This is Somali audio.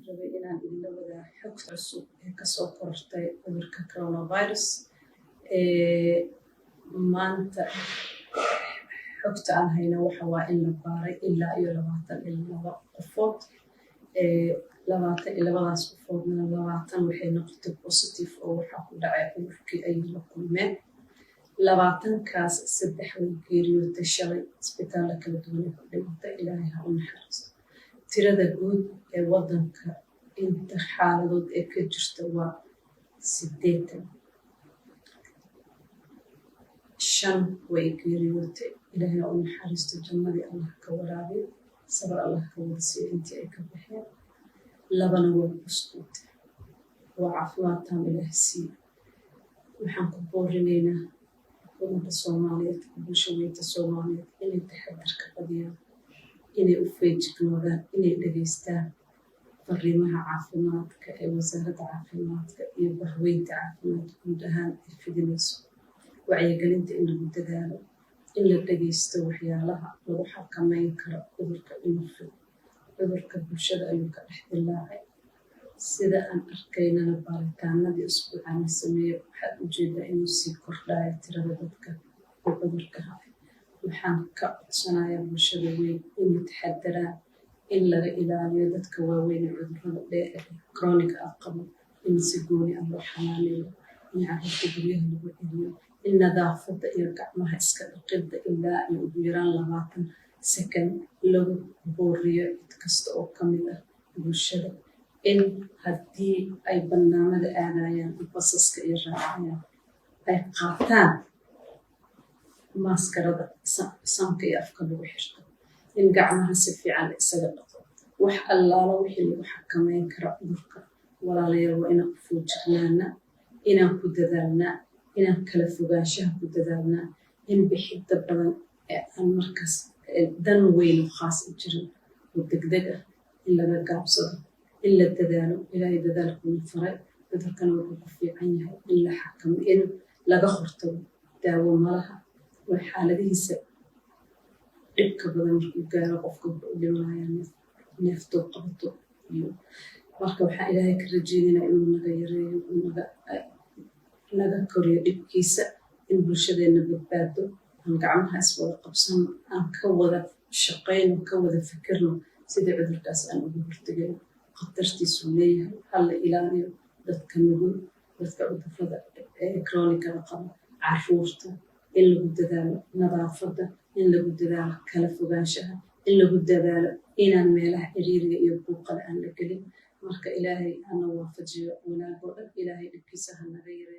rabay inaan idinla wadaago xog cusub ee kasoo korortay cudurka coronavirus. Maanta xogta aan hayno waxa waa in la baaray ilaa iyo 22 qofood. 22daas qofoodna 20 waxay noqotay positive oo waxaa ku dhacay cudurkii ay la kulmeen. 20kaas 3 way geeriyootay shalay isbitaalada kala duwan ku dhintay. Ilaahay ha u naxariisto. Tirada guud ee wadanka inta xaaladood ee ka jirta waa 80. 5 way geeriyootay. Ilaahay ha u naxariisto, jannadii Allah ka waraabiyo, sabir Allah ka wada siiyo intii ay ka baxeen. 2 way buskuutay, waa caafimaad taam Ilaahay siiyo. waxaan ku boorinaynaa ummadda Soomaaliyeed, bulshooyinka Soomaaliyeed inay taxadar ka badiyaan, inay u feejignoodaan, inay dhageystaan fariimaha caafimaadka ee wasaaradda caafimaadka iyo bahweynta caafimaadka guud ahaan ay fidinayso. Wacyigelinta in lagu dadaalo, in la dhageysto waxyaalaha lagu xakameyn karo cudurka inuu fido. Cudurka bulshada ayuu ka dhex dilaacay. Sida aan arkaynana baaritaanadii usbuucan la sameeyey waxaad ujeedaa inuu sii kordhayo tirada dadka oo cudurka haya. Waxaan ka codsanayaa bulshada weyn inay taxadaraan, in laga ilaaliyo dadka waaweyn ee cudurrada dheer chronic ah qabo, in si gooni ah loo xanaaneeyo, in carruurta guryaha lagu celiyo, in nadaafadda iyo gacmaha iska dhaqidda ilaa iyo ugu yaraan 20 second lagu booriyo cid kasta oo ka mid ah bulshada. In haddii ay barnaamijda aadayaan basaska iyo raacayaan ay qaataan maskarada sanka iyo afka lagu xirto, in gacmaha si fiican la isaga dhaqo. wax allaala wixii lagu xakameyn karo cudurka walaalayaal waa inaan ku foojignaanaa, inaan ku dadaalnaa, inaan kala fogaanshaha ku dadaalnaa, in bixidda badan ee aan markaas dan weyn oo khaas u jirin oo degdeg ah in laga gaabsado, in la dadaalo. Ilaahay dadaalkuna faray, cudurkana wuxuu ku fiican yahay in la xakameeyo, in laga hortago. Daawo malaha oo xaaladihiisa dhibka badan markuu gaaro qofka wuxuu u dhimanayaa neeftuu qabato. Marka waxaan Ilaahay ka rajeynaynaa inuu naga yareeyo, naga koriyo dhibkiisa, in bulshadeena badbaado, aan gacmaha iswada qabsano, aan ka wada shaqayno, ka wada fikirno sidii cudurkaas aan uga hortagayno. Khatartiisu leeyahay, hala ilaaliyo dadka nugul, dadka cudurrada chronic-da qaba, carruurta, in lagu dadaalo nadaafadda, in lagu dadaalo kala fogaanshaha, in lagu dadaalo inaan meelaha ciriiriga iyo buuqada aan la gelin. Marka Ilaahay hana waafajiyo wanaag oo dhan, Ilaahay dhibkiisa ha naga yareeyo.